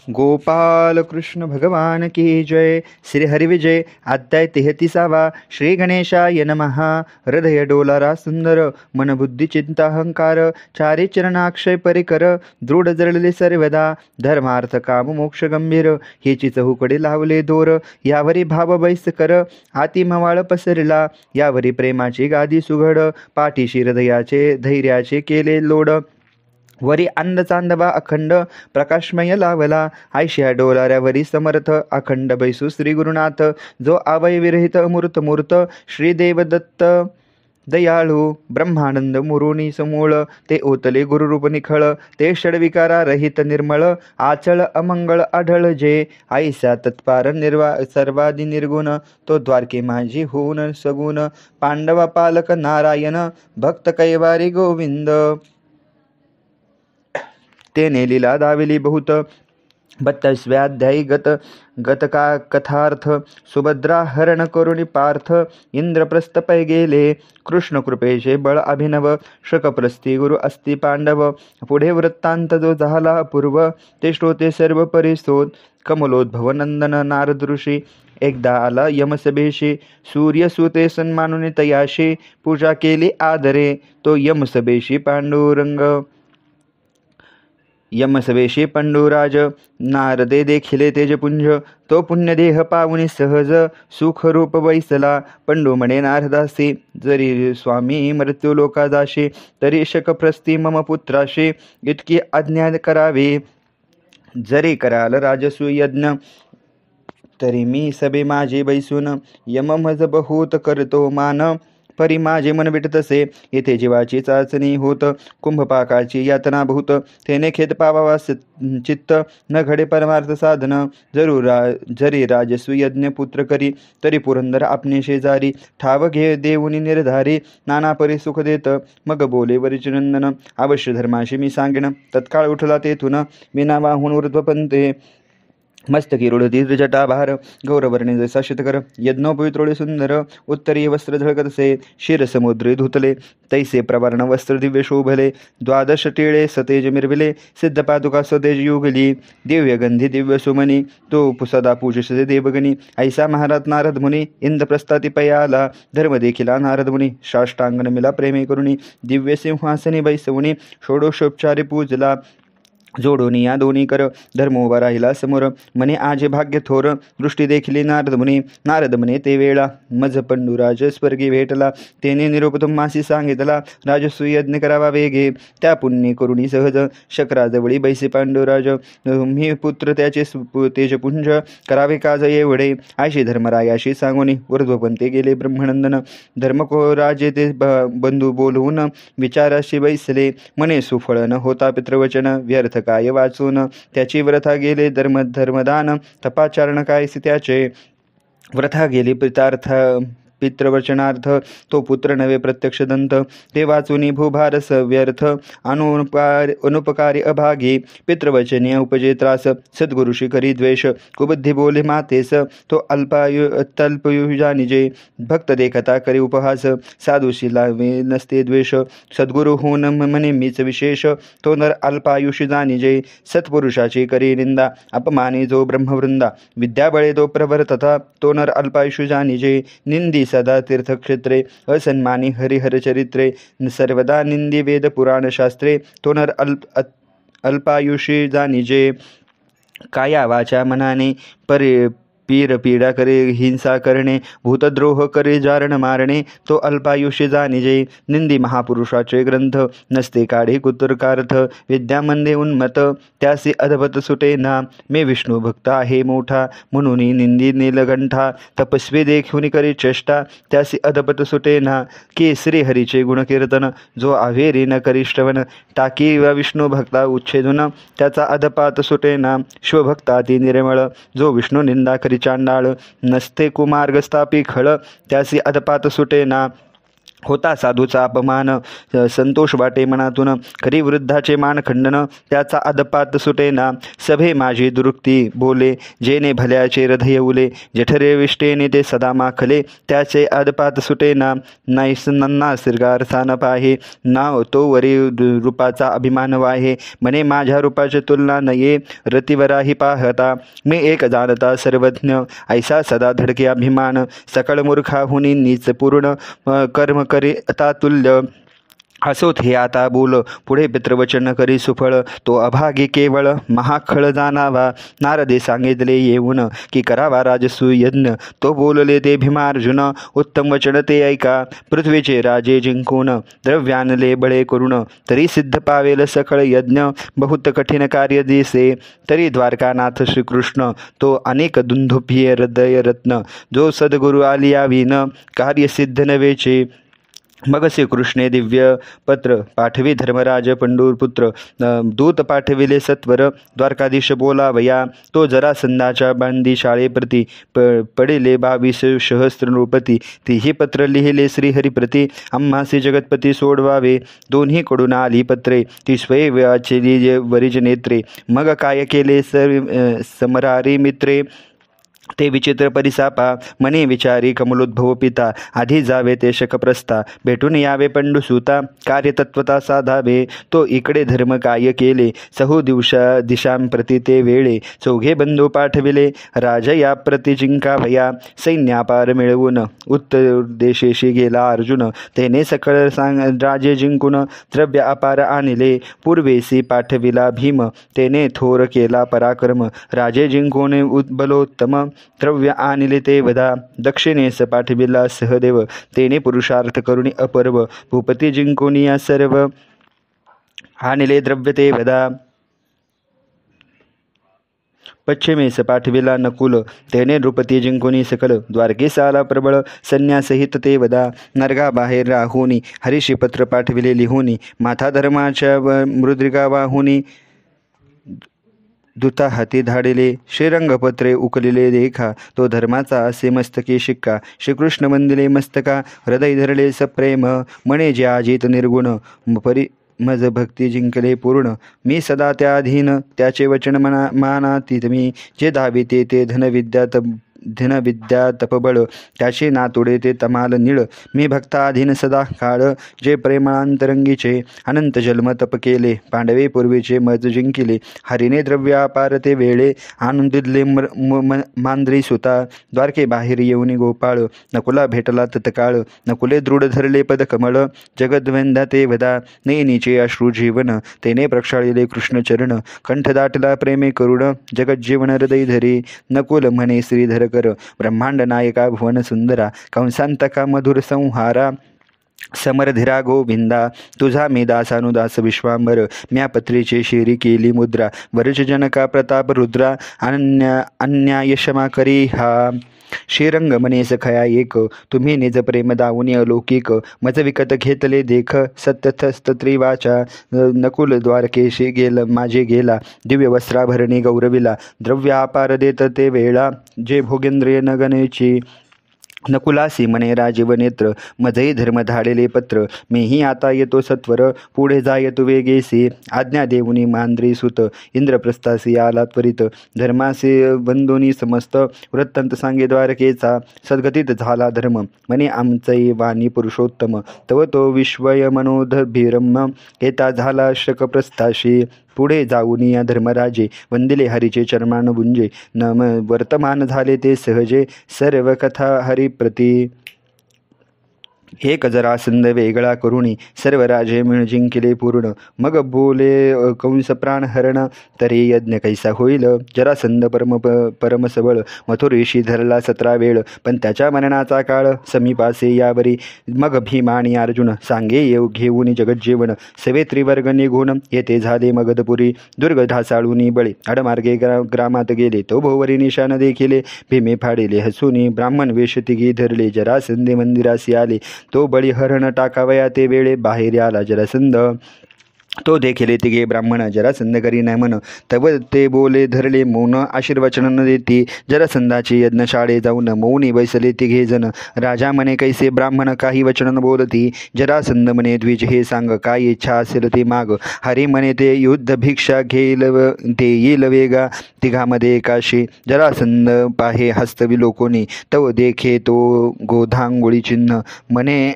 गोपाल कृष्ण भगवान की जय. श्री हरिविजय अध्याय 33. श्री गणेशाय नमः. हृदय डोलारा सुंदर, मन बुद्धी चिंता अहंकार, चारी चरणाक्षय परिकर, दृढ जळले सर्वदा, धर्मार्थ काम मोक्ष गंभीर, हेची चहूकडे लावले दोर, यावरी भाव बैस कर, आती मवाळ पसरला, यावरी प्रेमाची गादी सुघड, पाठीशी हृदयाचे धैर्याचे केले लोड, वरी अंध चांदवा अखंड प्रकाशमय लावला, आयश्या डोलाऱ्यावरी समर्थ अखंड बैसू श्री गुरुनाथ, जो अवयविरहित अमूर्त मूर्त, श्रीदेव दत्त दयाळू ब्रह्मानंद मुरुनी समूळ, ते ओतले गुरुरूप निखळ, ते षडविकारा रहित निर्मळ, आचळ अमंगळ आढळ जे, ऐसा तत्पार सर्वादि निर्गुण, तो द्वारके माझी होऊन सगुण, पांडवा पालक नारायण, भक्त कैवारी गोविंद, तेने लीला दाविली बहुत. 32व्या गत का कथार्थ, सुभद्रा हरण करुणी पार्थ, इंद्रप्रस्थ पै गेले, कृष्ण कृपेचे बळ अभिनव, शकप्रस्ती गुरु अस्ति पांडव, पुढे वृत्तांत जो झाला अपूर्व, ते श्रोते सर्व परिसोद, कमलोद्भव नंदन नारद ऋषी, एकदा आला यमसभेशी, सूर्यसुते सन्मानुनी तयाशी, पूजा केली आदरे, तो यमसभेशी पांडुरंग, यमसवेशी पंडुराज, नारदे देखिले तेजपुंज, तो पुण्यदेह पावनी सहज, सुखरूप बैसला, पंडू म्हणे नारदासी, जरी स्वामी मृत्यू लोका जाशी, तरी शकप्रस्ती मम पुत्राशी, इतकी आज्ञा करावी, जरी कराल राजसू यज्ञ, तरी मी सभे माझे बैसून, यम मज बहुत करतो मान, परी माझे मन विटतसे, येथे जीवाची चाचणी होत, कुंभपाकाची यातना भूत, तेने खेत पावावा चित्त, न घडे परमार्थ साधन, जरी राजसू यज्ञ पुत्र करी, तरी पुरंदर आपणे शेजारी, ठाव घे देऊनी निर्धारी, नाना परी सुख देत, मग बोले वरिचनंदन, अवश्य धर्माशी मी सांगेन, तत्काळ उठला तेथून, विना वाहून ऊर्ध्वपंथे, मस्तकी रुढती जटाभार, गौरवर्णे जैसा शितकर, यज्ञोपवित्रोळे सुंदर, उत्तरीय वस्त्र झळकतसे, शिर समुद्री धुतले, तैसे प्रवर्ण वस्त्र दिव्य शोभले, 12 टिळे सतेज मिरविले, सिद्ध पादुका सतेज युगली, दिव्यगंधी दिव्य सुमनी, तो सदा पूजसे देवगणी, ऐसा महाराज नारद मुनी, इंद्रप्रस्थाती पयाला, धर्म देखिला नारद मुनी, साष्टांगन मिला प्रेमे करुणी, दिव्य सिंहासनी बैसवणी, षोडशोपचारी पूजला, जोडून या दोन्ही कर, धर्म उभा राहिला समोर, म्हणे आजे भाग्य थोर, दृष्टी देखिली नारद म्हणे ते वेळा, मज पंडुराज स्वर्गी भेटला, तेने निरोप तुम्हासी सांगितला, राजसू यज्ञ करावा वेगे, त्या पुण्य करुणी सहज, शकराजवळी बैसे पांडुराज, मी पुत्र त्याचे तेजपुंज, करावे काज एवढे, आशी धर्मरायाशी सांगून ऊर्ध्वपंथे गेले ब्रह्मनंदन, धर्मको ते बंधू बोलवून विचाराशी बैसले, म्हणे सुफळ न होता पितृवचन, व्यर्थ काय वाचून, त्याची व्रथा गेले धर्मदान, तपाचरण काय त्याचे, व्रथा गेली पितृवचनार्थ, तो पुत्र नवे प्रत्यक्ष दंत, ते वाचुनी भूभारस व्यर्थ, अनुपकारी अभागी, पितृवचने उपजे त्रास, सद्गुरुशी करी द्वेष, कुबुद्धी बोले मातेस, तो तल्पयुजा निजे, भक्त देखता करी उपहास, साधुशी लावे नसते द्वेष, सद्गुरु होऊन म्हणे मीच विशेष, तो नर अल्पायुषी जानिजे, सत्पुरुषाची करी निंदा, अपमानी जो ब्रह्मवृंदा, विद्याबळे तो प्रवर तथा, तो नर अल्पायुषी जानिजे, निंदी सदा तीर्थक्षेत्रे, असन्मानी हरिहर चरित्रे, सर्वदा निंदी वेद पुराण शास्त्रे, तो नर अल्पायुषी जानिजे, काया वाचा मनाने पीडा करे हिंसा करणे, भूतद्रोह करे जारण मारणे, तो अल्पायुष्य जानिजे, निंदी महापुरुषाचे ग्रंथ, नसते काढे कुतर्कार्थ, विद्यामंदे उन्मत, त्यासी अधपत सुटे ना, मे विष्णू भक्त आहे मोठा, म्हणून निंदी नीलगंठा, तपस्वी देखून करी चेष्टा, त्यासी अधपत सुटे ना, की श्री हरीचे गुणकीर्तन, जो आवेरी न करी श्रवण, टाकी व विष्णू भक्ता उच्छेदून, त्याचा अधपात सुटे ना, शिवभक्ता ती निर्मळ, जो विष्णू निंदा करी चांडाळ, नसते कुमार्ग स्थापी खळ, त्यासी अधपात सुटे ना, होता साधूचा अपमान, संतोष वाटे मनातून, खरी वृद्धाचे मान खंडन, त्याचा अदपात सुटेना. सभे माझी दुरुक्ती बोले, जेने भल्याचे हृदय उले, जठरे विष्टेने ते सदा माखले, त्याचे अदपात सुटेना. नन्ना श्रीगारसा न पाहे, नाव तो वरी रूपाचा अभिमान वाहे, म्हणे माझ्या रूपाची तुलना नये, रतिवराही पाहता मी एक जाणता सर्वज्ञ, ऐसा सदा धडके अभिमान, सकळ मूर्खाहुनी नीच पूर्ण, कर्म करिता तुल्य. असोत हे आता बोल, पुढे पितृवचन करी सुफळ, तो अभागी केवळ महाखळ जाणावा. नारदे सांगितले येऊन, की करावा राजसू यज्ञ, तो बोलले ते भीमार्जुन, उत्तम वचन ते ऐका. पृथ्वीचे राजे जिंकून, द्रव्यानले बळे करून, तरी सिद्ध पावेल सकळ यज्ञ, बहुत कठीण कार्य दिसे. तरी द्वारकानाथ श्रीकृष्ण, तो अनेक दुंदुभ्य हृदय रत्न, जो सद्गुरु आलिया विन, कार्य सिद्ध नवेचे. मग श्रीकृष्णे दिव्य पत्र पाठवी धर्मराज पंडूरपुत्र, दूत पाठविले सत्वर, द्वारकाधीश बोलावया. तो जरासंधाच्या बांदी शाळेप्रती, पडिले 22 सहस्त्र नृपती. तीही पत्र लिहिले श्रीहरिप्रती, आम्हासी जगतपती सोडवावे. दोन्हीकडून आली पत्रे, ती स्वय वाचली वरिज नेत्रे. मग काय केले समरारी मित्रे, ते विचित्र परिसापा, मने विचारी कमलोद्भव पिता. आधी जावे ते शकप्रस्ता, भेटून यावे पंडुसूता, कार्यतत्वता साधावे. तो इकडे धर्म काय केले, सहु दिशांप्रती ते वेळे. चौघे बंधू पाठविले, राज या प्रति जिंकावया. सैन्यापार मिळवून उत्तर देशेशी गेला अर्जुन, तेने सकळ राजे जिंकून, द्रव्य अपार आणले. पूर्वेसी पाठविला भीम, तेने थोर केला पराक्रम. राजे जिंकून बलोत्तम, द्रव्य आणले ते वधा. दक्षिणेस पाठविला सहदेव, तेने पुरुषार्थ करुणी अपर्व. भूपती जिंकून या सर्व, आणले द्रव्य ते वधा. पश्चिमेस पाठविला नकुल, तेने नृपती जिंकुनी सकल. द्वारकेस आला प्रबळ, सन्यासहित ते वदा. नरकाबाहेर राहुनी, हरीशी पत्र पाठविले लिहुनी. माथा धर्माच्या मृद्रिका वाहुनी, दूता हाती धाडिले. श्रीरंगपत्रे उकलिले देखा, तो धर्माचा असे मस्तकी शिक्का. श्रीकृष्ण वंदिले मस्तका, हृदय धरले सप्रेम. म्हणे जे अजित निर्गुण, मज भक्ती जिंकले पूर्ण. मी सदा त्याधीन, त्याचे वचन मानातीत मी. जे धाविते ते धनविद्या तपबळ, त्याचे नातोडे ते तमाल निळ. मी भक्ताधीन सदा काळ, जे प्रेमांतरंगीचे. अनंत जन्म तप केले, पांडवे पूर्वीचे मज जिंकिले. हरिने द्रव्यापार ते वेळे, आणून दिले मांद्री सुता. द्वारके बाहेर येऊनी गोपाळ, नकुला भेटला तत्काळ. नकुले दृढ धरले पदकमळ, जगद्वंदा ते वदा. नयनीचे अश्रू जीवन, तेने प्रक्षाळिले कृष्णचरण. कंठ दाटला प्रेमे करुण, जगज्जीवन हृदय धरी. नकुल म्हणे श्रीधर कर, ब्रह्मांड नायका भुवन सुंदरा. कंसांतका मधुर संहारा, समरधिरा गोविंदा. तुझा मी दासानुदास विश्वांबर, म्या पत्रीची शिरी केली मुद्रा. वरज जनका प्रताप रुद्रा, अन्याय क्षमा करी हा. श्रीरंग म्हणे सखया एक, तुम्ही निज प्रेम दावुनी अलौकिक. मज विकत घेतले देख, सत्यस्थ त्रिवाचा. नकुल द्वारकेशी माझे गेला, दिव्य वस्त्राभरणी गौरविला. द्रव्यापार देत ते वेळा, जे भोगेंद्रिय नगनेची. नकुलासी म्हणे राजीव नेत्र, मजही धर्म धाडेले पत्र. मीही आता येतो सत्वर, पुढे जाय तु वेगेसी. आज्ञा देऊनी मांद्री सुत, इंद्रप्रस्थासी आला त्वरित. धर्मासी बंधुनी समस्त, वृत्तांत सांगे द्वारकेचा. सद्गतीत झाला धर्म, म्हणे आमचै वाणी पुरुषोत्तम. तव तो विश्वय मनोधभिरम, येता झाला शकप्रस्थाशी. पुढे जाऊन या धर्मराजे, वंदिले हरीचे चरणानुभुंजे. वर्तमान झाले ते सहजे, सर्व कथा हरिप्रती. एक जरासंध वेगळा करुणी, सर्व राजे मिळ जिंकिले पूर्ण. मग बोले कंस प्राणहरण, तरी यज्ञ कैसा होईल. जरासंध परमसबळ, मथुरेशी धरला 17 वेळ. पण त्याच्या मरणाचा काळ समीपासे यावरी. मग भीम आणि अर्जुन सांगे घेऊन जगज्जीवन. सवे त्रिवर्ग निघून येते झाले मगधपुरी. दुर्ग ढासाळूनी बळे, आडमार्गे ग्रामात गेले. तो भोवरी निशान देखिले, भीमे फाडिले हसूनी. ब्राह्मण वेश तिघी धरले, जरासंधे मंदिरासी आले. तो बळी हरण टाकावया ते वेळे, बाहेर आला जरासंध. तो देखिले तिघे ब्राह्मण जरासंध करी न म्हण तव ते बोले धरले मौन आशीर्वचन न देती जरासंधाची यज्ञशाळे जाऊन मौनी बैसले तिघे जण राजा म्हणे कैसे ब्राह्मण काही वचन न बोलती जरासंध म्हणे द्विज हे सांग काय इच्छा असेल ते माग हरी म्हणे ते युद्ध भिक्षा घेईल ते येईल वेगा तिघामध्ये एकाशी जरासंध पाहे हस्तविलोकोनी तव देखे तो गोधांगोळी चिन्ह म्हणे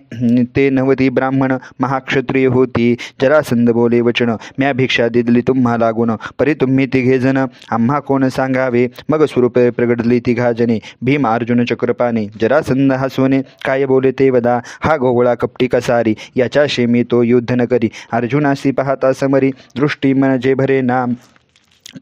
ते नवती ब्राह्मण महाक्षत्रिय होती जरासंध बोले वचन म्या भिक्षा दिली तुम्हा लागून परी तुम्ही तिघे जण आम्हा कोण सांगावे मग स्वरूप प्रगटली तिघा जणे भीम अर्जुन चक्रपाणी जरासंध हसवणे काय बोले ते वदा हा गोवळा कपटी कसारी याच्याशी मी तो युद्ध न करी अर्जुनासी पाहता समरी दृष्टी म्हणजे भरे नाम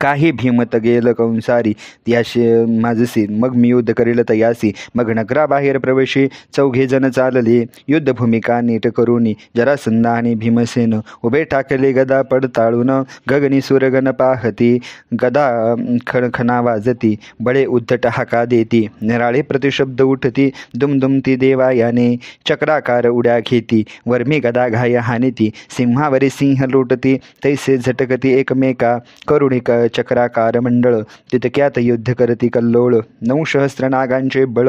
काही भीमत गेल कंसारी याशी माझसी मग मी युद्ध करील तयासी मग नगराबाहेर प्रवेशी चौघे जण चालले युद्धभूमिका नीट करूनी जरासंध आणि भीमसेन उभे टाकले गदा पडताळून गगनी सुरगण पाहती गदा खणखणा वाजती बळे उद्धट हाका देती निराळे प्रतिशब्द उठती दुमदुमती देवायाने चक्राकार उड्या घेती वर्मी गदा घाय हानिती सिंहावरी सिंह लोटती तैसे झटकती एकमेका करुणिक चक्राकार मंडळ तितक्यात युद्ध करती कल्लोळ 9 सहस्र नागांचे बळ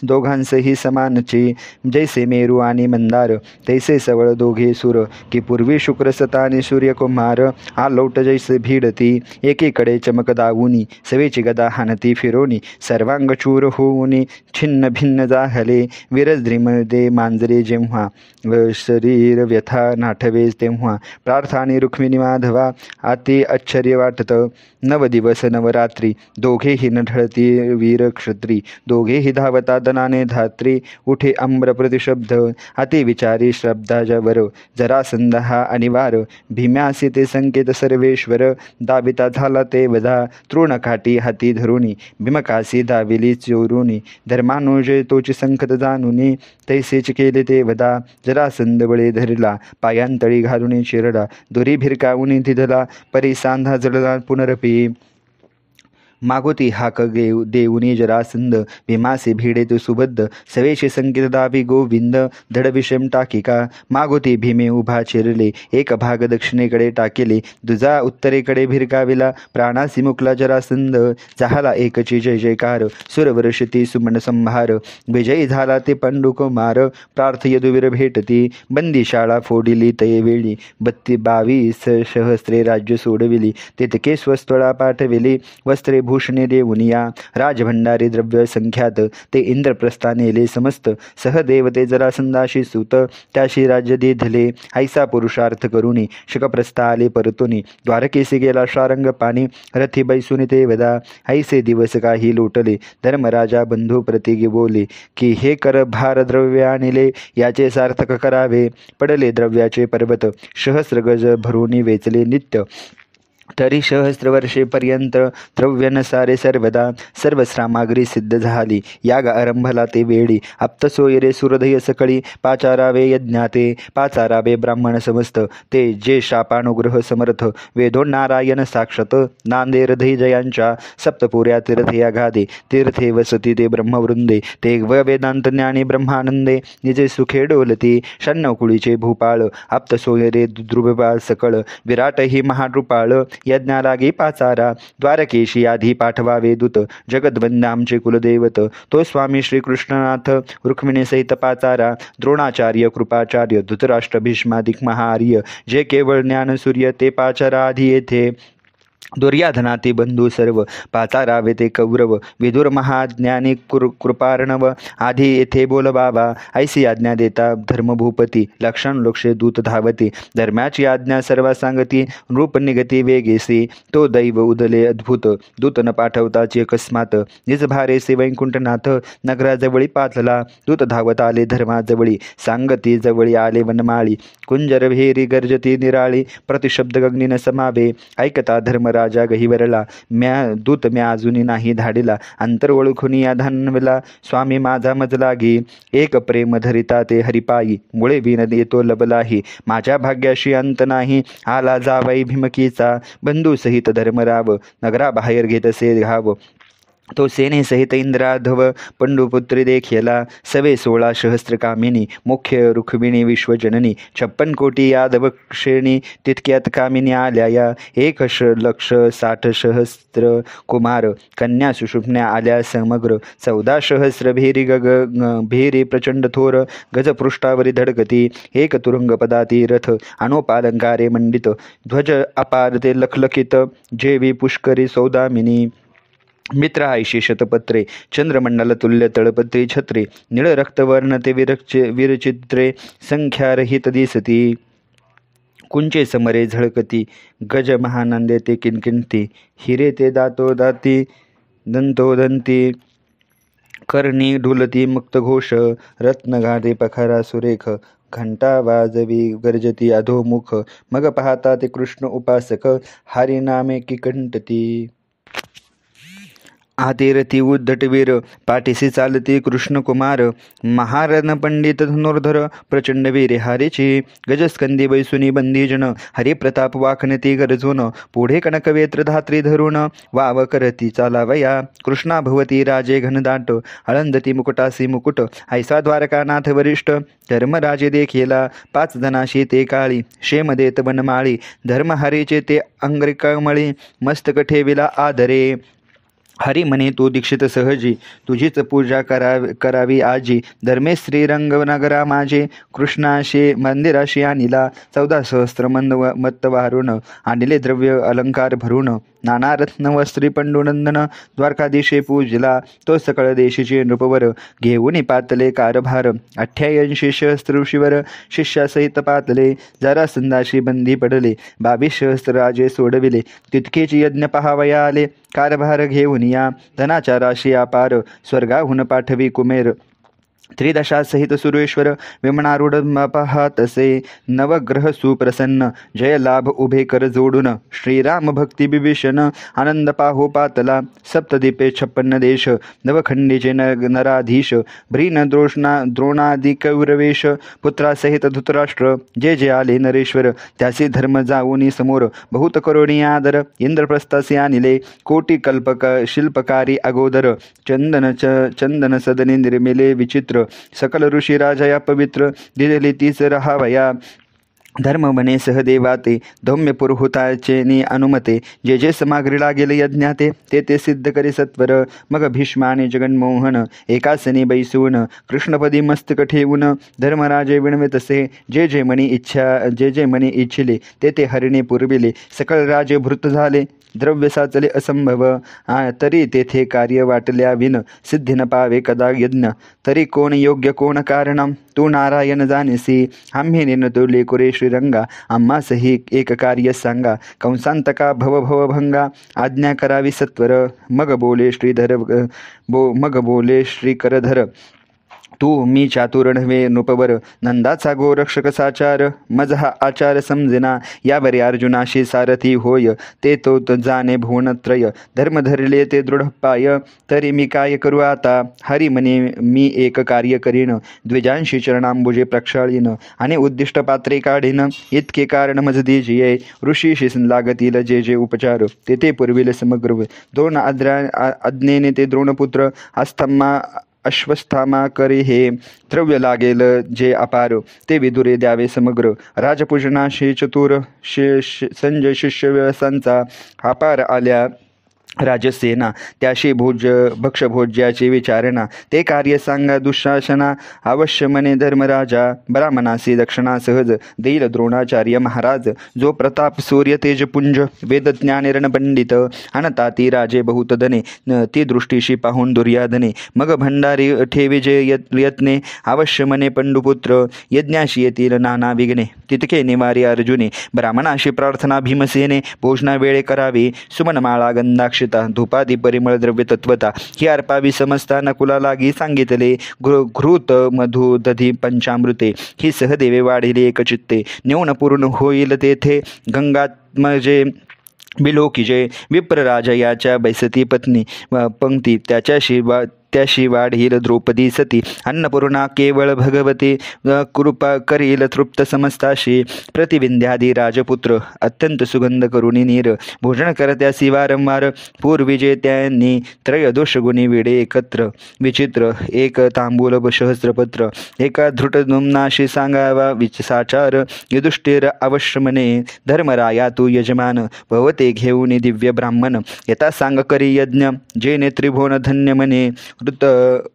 दोघांसही समानचे जैसे मेरू आणि मंदार तैसे सवळ दोघे सुर की पूर्वी शुक्रसता आणि सूर्यकुमार आलोट जैसे भिडती एकीकडे चमक दावुनी सवेची गदा हानती फिरोनी सर्वांग चूर होऊनी छिन्न भिन्न जाहले विरद्रीमध्ये मांजरे जेव्हा शरीर व्यथा नाठवे तेव्हा प्रार्थानी रुक्मिणी माधवा अति आश्चर्य वाटत 9 दिवस नवरात्री दोघेही ढळती वीर क्षत्री दोघेही धावता दनाने धात्री उठे आम्र प्रतिशब्द अति विचारी श्रद्धाजवर जरासंध हा अनिवार भीम्यासी ते संकेत सर्वेश्वर दाविता झाला ते वधा तृणकाठी हाती धरुनी भीमकासी दाविली चोरुनी धर्मानुजय तोची संकट जाणुनी तैसेच केले ते वधा जरासंध बळे धरला पायांतळी घालून चिरडा दुरी भिरकावून तिधला परी सांधा जळला पुनरपी मागोती हाक देऊनी जरासंध भीमासे भिडे तो सुबद्ध सवेशी संकेत दावी गोविंद धड विषम टाकिका मागोती भीमे उभा चिरले एक भाग दक्षिणेकडे टाकेले दुजा उत्तरेकडे भिरकाविला प्राणासी मुकला जरासंध झाला एकची जय जयकार सुरवर्षती सुमन संहार विजयी झाला ते पंडुकुमार प्रार्थ यदुवीर भेटती बंदीशाळा फोडिली तये वेळी 22 सहस्रे राज्य सोडविली तितके स्वस्तळा पाठविली वस्त्रे भूषणे देऊनिया राजभंडारी द्रव्य संख्यात ते इंद्रप्रस्था नेले समस्त सहदेवते जरासंधाशी सुत त्याशी राज्य दिधले ऐसा पुरुषार्थ करुणी शकप्रस्था आले परतुनी द्वारकेसी गेला शारंग पाणी रथी बैसुनी ते वदा ऐसे दिवस काही लोटले धर्मराजा बंधू प्रति बोले की हे कर भार द्रव्य आणले याचे सार्थक करावे पडले द्रव्याचे पर्वत सहस्र गज भरुनी वेचले नित्य तरी सहस्रवर्षेपर्यंत द्रव्य नसारे सर्वदा सर्व सामग्री सिद्ध झाली याग आरंभला ते वेळी आप्तसोयरे सुरधय सकळी पाचारावे यज्ञाते पाचारावे ब्राह्मण समस्त ते जे शापानुग्रह समर्थ वेदो नारायण साक्षात नांदे हृदय जयांच्या सप्तपुऱ्या तीर्थया गादे तीर्थे वसती ते ब्रह्मवृंदे ते वेदांत ज्ञानी ब्रह्मानंदे निजे सुखे डोलती षण्णकुळीचे भूपाळ आप्तसोयरे ध्रुवपाळ सकळ विराट ही महारूपाळ यज्ञालागी पाचारा द्वारकेशी आधी पाठवावे दूत जगद्वंद आमचे कुलदैवत तो स्वामी श्रीकृष्णनाथ रुक्मिणी सहित पाचारा द्रोणाचार्य कृपाचार्य धृतराष्ट्र भीष्मादिक महाआर्य जे केवळ ज्ञानसूर्य ते पाचारा आधी येथे दुर्याधनाती बंधू सर्व पाचारावे ते कौरव विदुर महाज्ञानी कृपार्णव आधी येथे बोल बाबा ऐसी आज्ञा देता धर्मभूपती लक्षण लोक्षे दूत धावती धर्माची आज्ञा सर्व सांगती रूप निगती वेगेसी तो दैव उदले अद्भुत दूत न पाठवताची अकस्मात निज भारेसी वैकुंठनाथ नगराजवळी पाचला दूत धावत आले धर्माजवळी सांगती जवळी आले वनमाळी कुंजर भेरी गर्जती निराळी प्रतिशब्द गगनीन समावे ऐकता धर्मराजा गहिवरला दूत म्या अजूनही नाही धाडिला अंतर ओळखून या धानविला स्वामी माझा मजलागी एक प्रेम धरिता ते हरिपायी मुळे विन येतो लबलाही माझ्या भाग्याशी अंत नाही आला जावाई भीमकीचा बंधू सहित धर्मराव नगराबाहेर घेतसे घाव तो सेनेसहित इंद्राधव पंडुपुत्री देखिला. सवे 16 सहस्त्रकामिनी मुख्य रुक्मिणी विश्वजननी. 56 कोटी यादव श्रेणी तितक्यात कामिनी आल्या या. 1,60,60 कुमार कन्या सुषुम्न्या आल्या समग्र. 14 सहस्र भेरी भेरी प्रचंड थोर गजपृष्ठावरी धडकती. एक तुरुंग पदाती रथ अनोपालंकारे मंडित. ध्वज अपार ते लखलखित जेवी पुष्करी सौदामिनी. मित्रायशी शतपत्रे चंद्रमंडल तुल्य तळपत्री छत्रे. निळ रक्तवर्ण ते विरचित्रे संख्यारहित दिसती. कुंचे समरे झळकती. गज महानंदे ते किणकिणती. हिरे ते दातोदाती दंतोदंती. कर्णी ढुलती मुक्तघोष. रत्नगाधे पखारा सुरेख. घंटा वाजवी गर्जती अधोमुख. मग पाहता ते कृष्ण उपासक. हरिनामे किकंटती. आतिरती उद्धटवीर पाठीसी चालती कृष्णकुमार. महारन पंडित धनुर्धर प्रचंड वीरे हारेची. गजस्कंदी बैसुनी बंदीजन. हरिप्रताप वाखनती गरजून. पुढे कणकवेत्र धात्री धरून. वाव करती चालावया. कृष्णा भवती राजे घनदाट. आळंदती मुकुटासी मुकुट. ऐसा द्वारकानाथ वरिष्ठ. धर्मराजे देखिला 5 जनाशी ते काळी. शेम देत वनमाळी. धर्महरीचे ते अंग्रिकमळी. मस्तक ठेविला आदरे. हरी म्हणे तू दीक्षित सहजी. तुझीच पूजा करावी आजी. धर्मे श्रीरंगनगरा माझे. कृष्णाशी मंदिराशी आणिला. 14 सहस्त्र मत्त वारून. आणले द्रव्य अलंकार भरून. नाना रत्न वस्त्री पंडुनंदन. द्वारकाधीशे पूजला. तो सकळ देशीचे नृपवर. घेऊन पातले कारभार. 88 सहस्त्र शिष्यासहित पातले. जरासंधाशी बंदी पडले. 22 सहस्त्र राजे सोडविले. तितकेच यज्ञ पहावया आले. कारभार घेऊन या. धनाच्या राशी अपार. स्वर्गाहून पाठवी कुमेर. त्रिदशा सहित सुरेश्वर. विमनारूढ पाहतसे. नवग्रह सुप्रसन्न. जय लाभ उभे कर जोडून. श्रीराम भक्ती बिभीषण. आनंद पाहो पातला. सप्तदीपे 56 देश. नवखंडीचे नराधीश. भ्रीन द्रोणादि कौरवेश. पुत्रासहित धृतराष्ट्र. जे जे आले नरेश्वर. त्यासी धर्म जाऊनी समोर. बहुत करोणी आदर. इंद्रप्रस्थासी आणिले. कोटी कल्पक शिल्पकारी अगोदर. चंदन सदनी निर्मिले विचित्र. सकल ऋषी राजया पवित्र. दिलेली तीच राहावया. धर्म बने सहदेवाते. धौम्य पुरुहुताचे नि अनुमते. जे जे समाग्री लागेल यज्ञाते. ते ते सिद्ध करी सत्वर. मग भीष्माने जगन्मोहन. एकासनी बैसून. कृष्णपदी मस्तक ठेवून. धर्मराजे विणवे तसे. जे जे मनी इच्छिले. ते ते हरिणे पुरविले. सकळ राजे भृत झाले. द्रव्य साचले असंभव. तरी तेथे कार्य वाटल्या विन. सिद्धी न पावे कदा यज्ञ. तरी कोण योग्य कोण कारण. तू नारायण जाणसी. आम्ही निनतुले कुरे श्रीरंगा. आम्हासही एक कार्य सांगा. कंसांतका भव भंगा. आज्ञा करावी सत्वर. मग बोले श्रीकरधर. तू मी चातुर नव्हे नृपवर. नंदाचा गोरक्षक साचार. मज हा आचार समजेना. यावरी अर्जुनाशी सारथी होय. ते तो जाणे भुवनत्रय. धर्म धरले ते दृढ पाय. तरी मी काय करू आता. हरी म्हणे मी एक कार्य करीन. द्विजांशी चरणांबुजे प्रक्षाळीन. आणि उद्दिष्ट पात्रे काढीन. इतके कारण मज दीजिये. ऋषीशी लागतील जे जे उपचार. ते पुरविले समग्र. द्रोण आज्ञेने ते द्रोणपुत्र. अश्वस्थामा करे हे. द्रव्य लागेल जे अपार. ते विदुरे द्यावे समग्र. राजपूजनाशी चतुर. संजय शिष्य व्यवसांचा. अपार आल्या राजसेना. त्याशी भक्षभोज्याची विचारणा. ते कार्य सांगा दुःशासना. अवश्य मने धर्मराजा. ब्राह्मणासी दक्षिणा सहज. देईल द्रोणाचार्य महाराज. जो प्रताप सूर्य तेजपुंज. वेदज्ञाने रणपंडित. अनताती राजे बहुत धने. ती दृष्टीशी पाहून दुर्याधने. मग भंडारी ठेवी जे यत्ने. अवश्य मने पंडुपुत्र. यज्ञाशी येतील नाना विघ्ने. तितके निवारी अर्जुने. ब्राह्मणाशी प्रार्थना भीमसेने. भोजना वेळे करावी. सुमनमाळा गंधाक्ष धूपादी परिमळ द्रव्य तत्वता. ही अर्पावी समजता नकुला लागी सांगितले. घृत मधु दधी पंचामृते. ही सहदेवे वाढिले एकचित्ते. न्यून पूर्ण होईल तेथे. गंगात्मजे बिलोकीजे. विप्रराजा याच्या बैसती पत्नी पंक्ती. त्याच्याशी त्याशी वाढील द्रौपदी सती, अन्नपूर्णा केवळ भगवती कृपा करील तृप्त समस्ताशी. प्रतिविंध्यादी राजपुत्र अत्यंत सुगंध करुणी नीर, भोजन करत्यासी वारंवार. पूर्वी त्यांनी त्रयोदश गुणी वेडे एकत्र, विचित्र एक तांबूल सहस्रपत्र. एका धृतदुम्नाशी सांगावा विचार, युधिष्ठिर अवश्य म्हणे. धर्मराया तू यजमान, भवते घेऊन दिव्य ब्राह्मण. यथा सांग करी यज्ञ, जे नेत्रिभुवन धन्य म्हणे.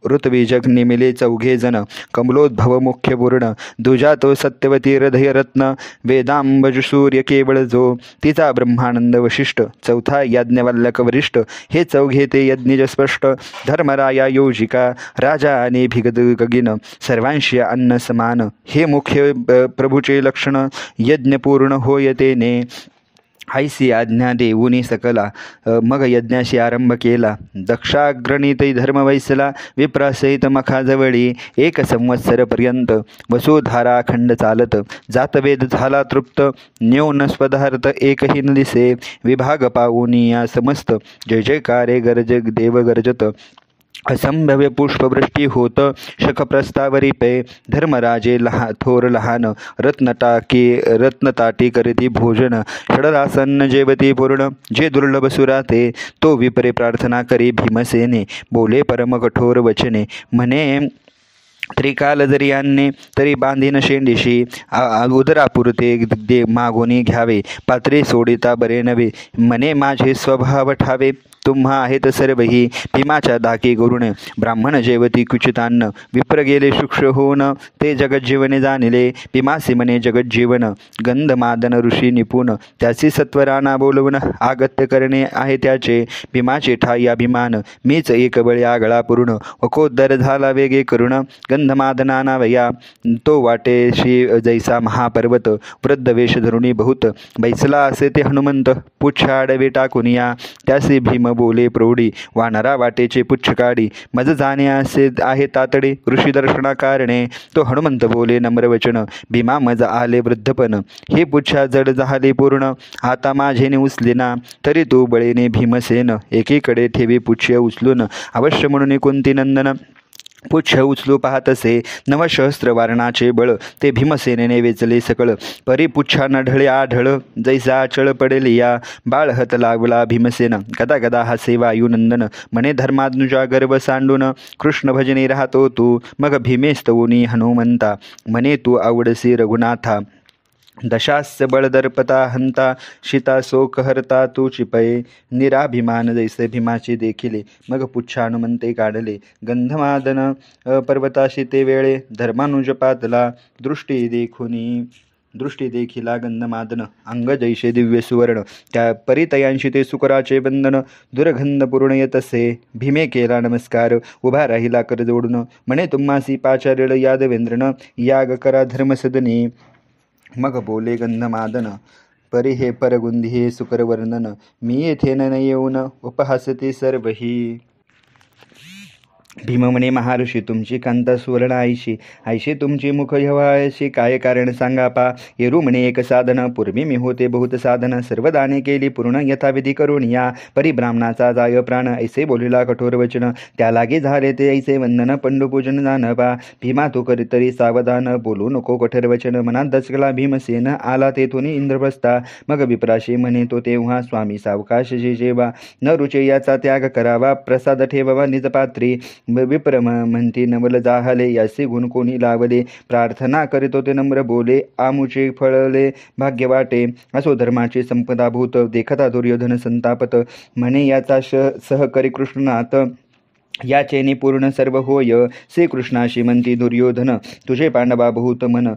ऋत्विजग निमिले 4 जण, कमलोद्भव मुख्य पूर्ण. दुजा तो सत्यवती हृदयरत्न, वेदांबज सूर्य केवळ जो. तिचा ब्रह्मानंद वशिष्ठ, चौथा याज्ञवल्क्य वरिष्ठ. हे 4 ते यज्ञिज स्पष्ट. धर्मराया योजिका, राजा आणि भिगदगीन, सर्वांशी अन्न समान. हे मुख्य प्रभूचे लक्षण, यज्ञ पूर्ण होय तेने. ऐसी आज्ञा देऊनी सकला, मग यज्ञाशी आरंभ केला. दक्षाग्रणित धर्म वैसला, विप्रासहित मखाजवळी. 1 संवत्सरपर्यंत वसुधाराखंड चालत. जातवेद झाला तृप्त, न्यून पदार्थ एकही न दिसे. विभाग पाऊनी या समस्त, जय जयकारे गरज देव गरजत. असंभव्य पुष्पवृष्टी होत, शखप्रस्तावरी पे. धर्मराजे थोर लहान, रत्नताटी करीती भोजन. षडरासन जेवती पूर्ण, जे दुर्लभ सुराते. तो विपरे प्रार्थना करी भीमसेने, बोले परम कठोर वचने. म्हणे त्रिकाल जरी आणणे, तरी बांधीन शेंडीशी. उदरापुरते दे मागोनी घ्यावे, पात्रे सोडिता बरे नव्हे. म्हणे माझे स्वभाव ठावे, तुम्हा आहेत सर्वही. भीमाच्या धाकी करून ब्राह्मण जेवती कुचितान्न. विप्र गेले शुक्ष होऊन, ते जगज्जीवने जाणिले. भीमासी म्हणे जगज्जीवन, गंधमादन ऋषी निपुण. त्याची सत्वराना बोलवून आगत्य करणे आहे त्याचे. भीमाचे ठाई अभिमान, मीच एक बळी आगळा पूर्ण. वकोद्दर झाला वेगे करुण, गंधमादना वया. तो वाटेशी जैसा महापर्वत, वृद्ध वेश धरुणी बहुत. बैसला असे ते हनुमंत, पुच्छ आडवे टाकुनिया. त्यासी भीम बोले प्रौढी, वानरा वाटेचे पुच्छ काढी. मज जाणे असे आहे तातडे, ऋषी दर्शना कारणे. तो हनुमंत बोले नम्र वचन, भीमा मज आले वृद्धपण. हे पुच्छा जड झाले पूर्ण, आता माझेने उचलेना. तरी तू बळेने भीमसेन, एकीकडे ठेवी पुच्छ उचलून. अवश्य म्हणून कुंती नंदन, पुच्छ उचलू पाहतसे. 9 वारणाचे बळ, ते भीमसेनेने वेचले सकळ. परी पुच्छा नढळे आढळ, जैसा आचळ पडेल या. बाळहत लागला भीमसेन, गदा गदा हसे वायुनंदन. म्हणे धर्मात्नुजा गर्भ सांडून, कृष्ण भजनी राहतो तू. मग भीमेस्तवनी हनुमंता, म्हणे तू आवडसी रघुनाथा. दशास्य बळदर्पता हंता, शिता शोक हरता तू चिपये. निराभिमान जैसे भीमाचे देखिले, मग पुच्छा हनुमंते काढले. गंधमादन पर्वताशी ते वेळे, धर्मानुज पातला. दृष्टी देखिला गंधमादन, अंग जैसे दिव्य सुवर्ण. त्या परितयांशी ते सुकराचे बंधन, दुर्गंध पूर्ण येत असे. भीमे केला नमस्कार, उभा राहिला कर जोडून. म्हणे तुम्हासी पाचार्य यादवेंद्रन, याग करा धर्मसदनी. मग बोले गंधमादन, परी हे परगुंधी हे सुकरवर्णन. मी येथे न येऊन उपहासते सर्वही. भीम म्हणे महर्षी, तुमची कांता सुवर्ण आईशी. आईशी तुमची मुख हवायशी, काय कारण सांगा पा. येरू म्हणे एक साधन, पूर्वी मी होते बहुत साधन. सर्व दाने केली पूर्ण, यथाविधी करून या. परिब्राह्मणाचा जाय प्राण, ऐसे बोलिला कठोर वचन. त्या लागे झाले ते ऐसे वंदन, पंडुपूजन जाण पा. भीमा तू करी तरी सावधान, बोलू नको कठोर वचन. मनात दचकला भीमसेन, आला तेथून इंद्रप्रस्था. मग विप्राशी म्हणे तो तेव्हा, स्वामी सावकाश जे जेवा. न रुचे याचा त्याग करावा, प्रसाद ठेवावा निजपात्री. विप्र म्हणती नवल जाहले, याचे गुण कोणी लावले. प्रार्थना करीतो ते नम्र बोले, आमुचे फळले भाग्य वाटे. असो धर्माची संपदा भूत, देखता दुर्योधन संतापत. म्हणे याचा सहकरी कृष्णनाथ, याचेने पूर्ण सर्व होय. श्रीकृष्णाशी म्हणती दुर्योधन, तुझे पांडवा बहुत मन.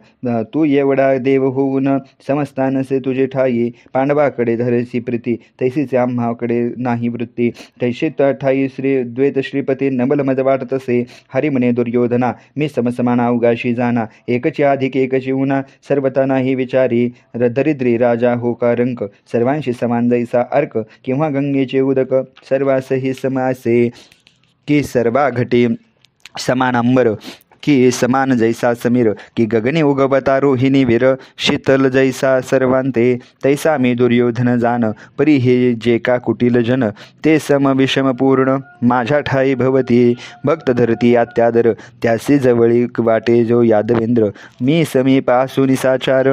तू एवढा देव होऊन समस्तानसे तुझे ठाई. पांडवाकडे धरसी प्रीती, तैसीच आम्हाकडे नाही वृत्ती. तैशी ठाई द्वैत श्रीपती, नबल मज वाटतसे. हरी म्हणे दुर्योधना, मी समसमान अवगाशी जाना. एकची अधिक एकची उना, सर्वता नाही विचारी. दरिद्री राजा हो का रंक, सर्वांशी समान जैसा अर्क. किंवा गंगेचे उदक, सर्वासही समासे. की सर्वा घटी समान अंबर, की समान जैसा समीर, की गगनी उगवता रोहिणी वीर, शीतल जैसा सर्वांते, तैसा मी दुर्योधन जान, परी हे जे का कुटील जन, ते सम विषम पूर्ण, माझ्या ठाई भवती, भक्त धरती अत्यादर, त्यासी जवळी वाटे जो यादवेंद्र, मी समीप आसुनी साचार,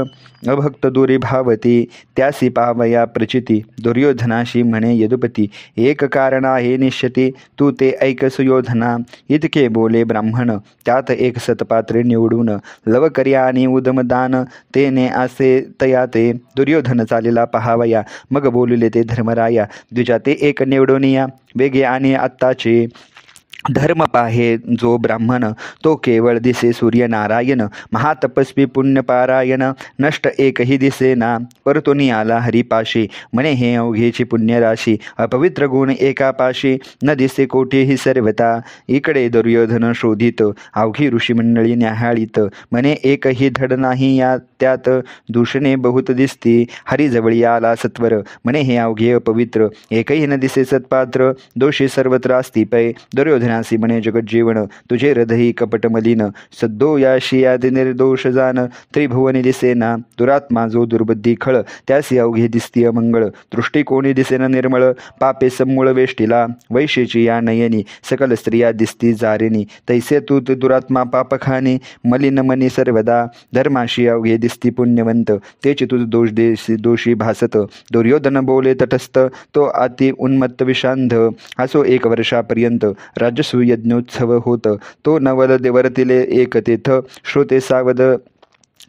अभक्त दुरी भावती, त्यासी पावया प्रचिती, दुर्योधनाशी म्हणे यदुपती, एक कारण आहे निश्चिती, तू ते ऐक सुयोधना, इतके बोले ब्राह्मण, त्यात एक सतपात्रे निवडून, लवकर्या आणि उदमदान, तेने असे तयाते, दुर्योधन चालेला पहावया, मग बोलले ते धर्मराया, द्विजा ते एक निवडूनिया, वेगे आणि आत्ताचे, धर्म पाहे जो ब्राह्मण, तो केवळ दिसे सूर्यनारायण, महातपस्वी पुण्यपारायण, नष्ट एकही दिसेना, परतुनी आला हरिपाशी, म्हणे हे अवघेची पुण्यराशी, अपवित्र गुण एकापाशी, न दिसे कोठेही सर्वता, इकडे दुर्योधन शोधित, अवघी ऋषीमंडळी न्याहाळीत, म्हणे एकही धड नाही या त्यात, दूषणे बहुत दिसती, हरिजवळी आला सत्वर, म्हणे हे अवघे अपवित्र, एकही न दिसे सत्पात्र, दोषी सर्वत्र असती पै, दुर्योधन म्हणे जगज्जीवन, तुझे हृदयी कपट मलिन, सद्दो याशी आदि निर्दोष जान, त्रिभुवनी दिसेना, दुरात्मा जो दुर्बुद्धी खळ, त्यासी अवघे दिसती अमंगळ, दृष्टी कोणी दिसेना निर्मळ, पापे समूळ वेष्टीला, वैशेची या नयनी, सकल स्त्रिया दिसती जारेनी, तैसे तू दुरात्मा पापखानी, मलिन मनी सर्वदा, धर्माशी अवघे दिसती पुण्यवंत, तेची तुझ दोषी भासत, दुर्योधन बोले तटस्थ, तो अति उन्मत्त विषांध, असो 1 वर्षापर्यंत राजसूयज्ञोत्सव होत, तो नवल देवरतिले एक तेथ, श्रोते सावध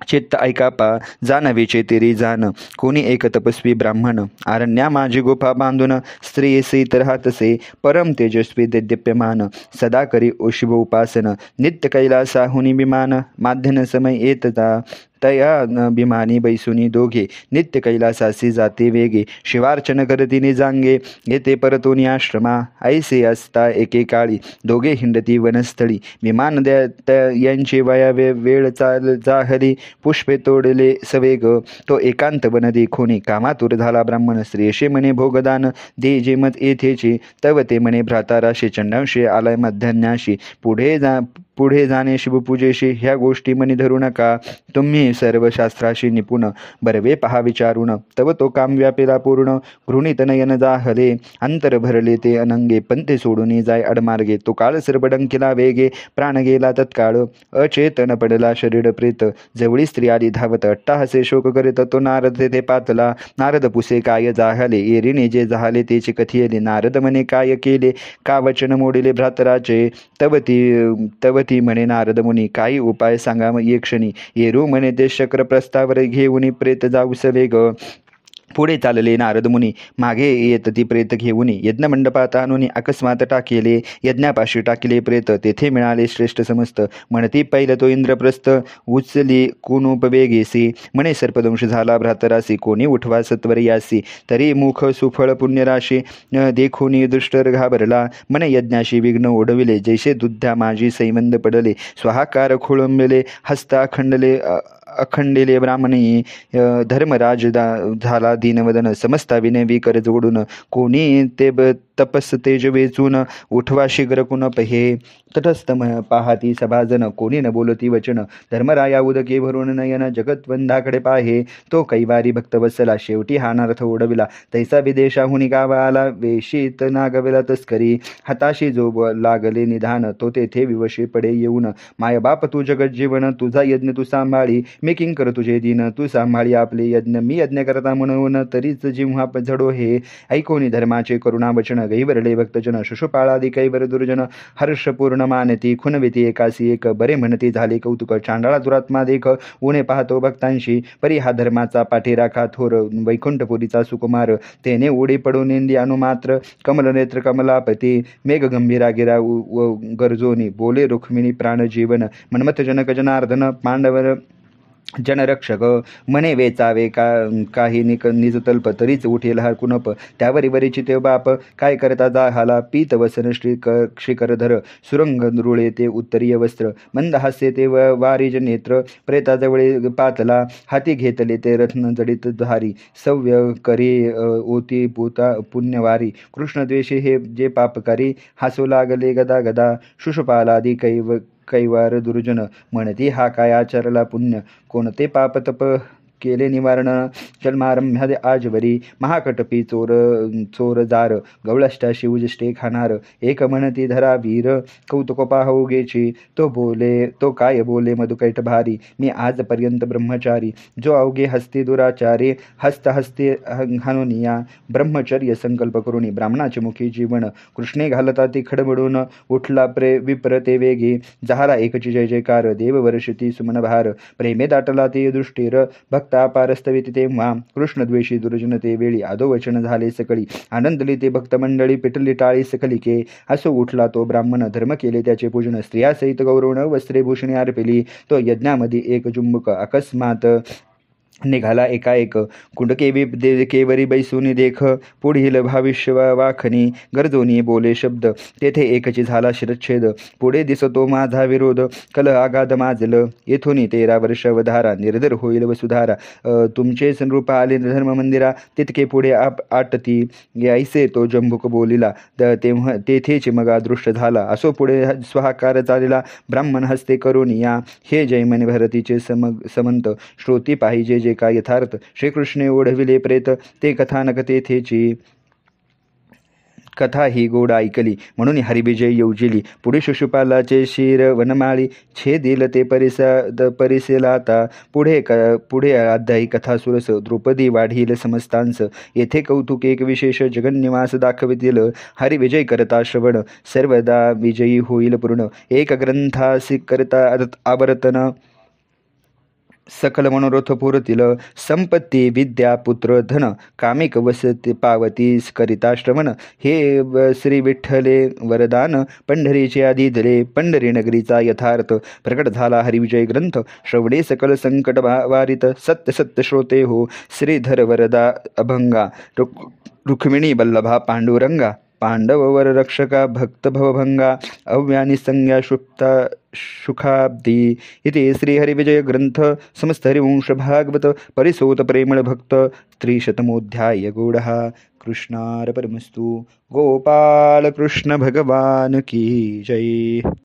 चित्त ऐकापा, जानवीचे तेरी जाण, कोणी एक तपस्वी ब्राह्मण, आरण्या माझी गुफा बांधून, स्त्री सीत राहतसे, परम तेजस्वी दैद्यप्यमान, सदा करी शिव उपासन, नित्य कैलासाहुनी विमान, माध्यन समय येतता, तया भीमानी बैसुनी दोघे, नित्य कैलासासी जाते वेगे, शिवार्चन करतिनी जांगे, येते परतोनी आश्रमा, ऐसे असता एकेकाळी, दोघे हिंडती वनस्थळी, विमान यांचे वयावे वेळ चाल जाहली, पुष्पे तोडले सवेग, तो एकांत वन देखोनी, कामातुर झाला ब्राह्मण, श्रेयशे म्हणे भोगदान, दे जे मत येथेची, तव ते म्हणे भ्राताराशी, चंडांशी आलाय मध्यान्याशी, पुढे जाणे शिवपूजेशी, ह्या गोष्टी मनी धरू नका, तुम्ही सर्व शास्त्राशी निपुण, बरवे पहा विचारून, तव तो काम व्यापेला पूर्ण, घृणित नयन जाहले, अंतर भरले ते अनंगे, पंथे सोडून जाय अडमार्गे, तो काळ सर्वडंकिला वेगे, प्राण गेला तत्काळ, अचेतन पडला शरीर प्रेत, जवळी स्त्री आली धावत, अट्टाहसे शोक करीत, तो नारद तेथे पातला, नारद पुसे काय जाहले, एरीने जे जाहले तेचे कथियले, नारद म्हणे काय केले, का वचन मोडिले भ्रातराचे, तव ती म्हणे नारद मुनी, काही उपाय सांगा एक क्षणी, येरू म्हणे ते शक्र प्रस्तावर घेऊन प्रेत जाऊस वेग, पुढे चालले नारद मुनी, मागे येत ती प्रेत घेऊन, यज्ञमंडपात आणून अकस्मात टाकेले, यज्ञापाशी टाकले प्रेत, तेथे मिळाले श्रेष्ठ समस्त, म्हणती पहिलं तो इंद्रप्रस्थ, उचली कुणुपवेगेसी, म्हणे सर्पदंश झाला भ्रातरासी, कोणी उठवा सत्वर यासी, तरी मुख सुफळ पुण्यराशी, देखोनी दुष्टर घाबरला, म्हणे यज्ञाशी विघ्न ओढविले, जैसे दुध्या माझी सैमंद पडले, स्वाहाकार खोळंबले, हस्ता अखंडिले ब्राह्मणी, धर्मराज झाला दीनवदन, समस्ता विनवी कर जोडून, कोणी ते तपस तेज वेचून, उठवा शीघ्र कुण पहे, तटस्थ पाहाती सभाजन, कोणी न बोलती वचन, धर्मराया उदके भरून नयन, जगतवंदाकडे पाहे, तो कैवारी भक्त बसला, शेवटी हानार्थ ओढविला, तैसा विदेशाहुनी गावा आला, वेशीत नागविला तस्करी, हाताशी जो लागले निधान, तो तेथे विवशी पडे येऊन, माय बाप तू जगज्जीवन, तुझा यज्ञ तू सांभाळी, मी किंकर तुझे दिन, तू सांभाळी आपले यज्ञ, मी यज्ञ करता म्हणून, तरीच जिव्हा झडो हे, ऐकोनी धर्माचे करुणा वचन, गैवरले भक्तजन, शिशुपाळादी कैवर दुर्जन, हर्षपूर्ण मानती, खुनविती एकासी एक, बरे म्हणती झाले कौतुक, चांडाळा दुरात्मा देख, उणे पाहतो भक्तांशी, परी हा धर्माचा पाठी राखा थोर, वैकुंठपुरीचा सुकुमार, तेने उडी पडून इंदी अनुमात्र, कमलनेत्र कमलापती, मेघ गंभीरा गिरा गरजोनी, बोले रुक्मिणी प्राणजीवन, मन्मथ जनक जनार्दन, पांडवर जनरक्षक, म्हणे वेचावे काही निजतल्प, तरीच उठेल हा कुणप, त्यावरी वरीची ते बाप, काय करता जाहाला, पीत वसन शिखरधर, सुरंग रुळे ते उत्तरीय वस्त्र, मंद हास्य ते वारिज नेत्र, प्रेताजवळे पातला, हाती घेतले ते रत्न जडित धारी, सव्य करी ओती पुण्यवारी, कृष्णद्वेषी हे जे पापकारी, हासू लागले गदा गदा, शुशुपालादी कैवार दुर्जन म्हणती हा काय आचरला पुण्य कोणते पापतप केले निवारण जन्मारंभ्यादे आजवरी महाकटपी चोरजार गवळष्टाशी उजिष्टे खाणार एक म्हणती धरा वीर कौतुक पाहूगेची तो काय बोले मधुकैट भारी मी आजपर्यंत ब्रह्मचारी जो अवघे हस्ते दुराचारी हस्ते हानुनिया ब्रह्मचर्य संकल्प करुणी ब्राह्मणाचे मुखी जीवन कृष्णे घालता ती खडबडून उठला विप्र ते वेगी जहाला एकची जय जयकार देव वर्षती सुमन भार प्रेमे दाटला ते दृष्टीर भक्ता पारस्तविती तेव्हा कृष्णद्वेषी दुर्जनते वेळी अधोवचन झाले सकळी आनंदली ते भक्त मंडळी पिटली टाळी सकलिके असो उठला तो ब्राह्मण धर्म केले त्याचे पूजन स्त्रियासहित गौरवण वस्त्रे भूषणे अर्पिली तो यज्ञामध्ये एक जुंबक अकस्मात निघाला एकाएक कुंडके केवरी बैसूनी देख पुढील भविष्य वाखनी गरजोनी बोले शब्द तेथे एकची झाला शिरच्छेद पुढे दिसतो माझा विरोध कल आगाध माजल येथून 13 वर्ष वधारा निर्धर होईल वसुधारा तुमचे संरूप आले धर्म मंदिरा तितके पुढे आटती यायसे तो जंबुक बोलिला तेव्हा तेथेच मग अदृष्ट झाला असो पुढे स्वहाकार चालला ब्राह्मण हस्ते करुनिया हे जैमनी भरतीचे समंत श्रोती पाहिजे जे का यथार्थ श्रीकृष्णे ओढविले प्रेत ते कथानक तेथेची कथा ही गोड ऐकली म्हणून हरिविजय योजिली पुढे शिशुपालाचे शिर वनमाळी छेदिल ते परिसेलाता पुढे अध्यायी कथा सुरस द्रौपदी वाढील समस्तांस येथे कौतुक एक विशेष जगन्निवास दाखवितील हरिविजय करता श्रवण सर्वदा विजयी होईल पूर्ण एक ग्रंथासी करता आवर्तन सकल मनोरथ पुरतील संपत्ती विद्या पुत्र धन कामिक वसती पावतीस करिता श्रवण हे श्री विठ्ठले वरदान पंढरीचे आधी धरे पंढरी नगरीचा यथार्थ प्रकट झाला हरिविजय ग्रंथ श्रवणे सकल संकट वारित सत्य सत्य श्रोते हो श्रीधर वरदा अभंगा रुक्मिणी बल्लभा पांडुरंगा पांडववर रक्षका भक्त भवभंगा अव्यानी संज्ञा सुखाब्दी इति श्रीहरिविजय ग्रंथ समस्त हरिवंश भागवत परिसोत प्रेमळ भक्त 300मोऽध्याय गौडः कृष्णार्पणमस्तु गोपाल कृष्ण भगवान की जय।